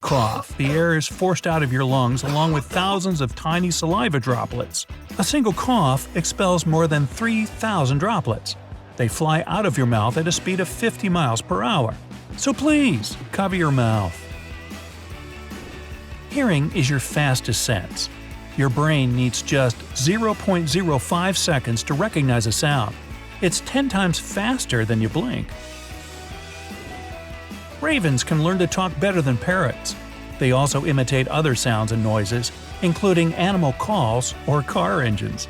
Cough. The air is forced out of your lungs along with thousands of tiny saliva droplets. A single cough expels more than 3,000 droplets. They fly out of your mouth at a speed of 50 miles per hour. So please, cover your mouth. Hearing is your fastest sense. Your brain needs just 0.05 seconds to recognize a sound. It's 10 times faster than you blink. Ravens can learn to talk better than parrots. They also imitate other sounds and noises, including animal calls or car engines.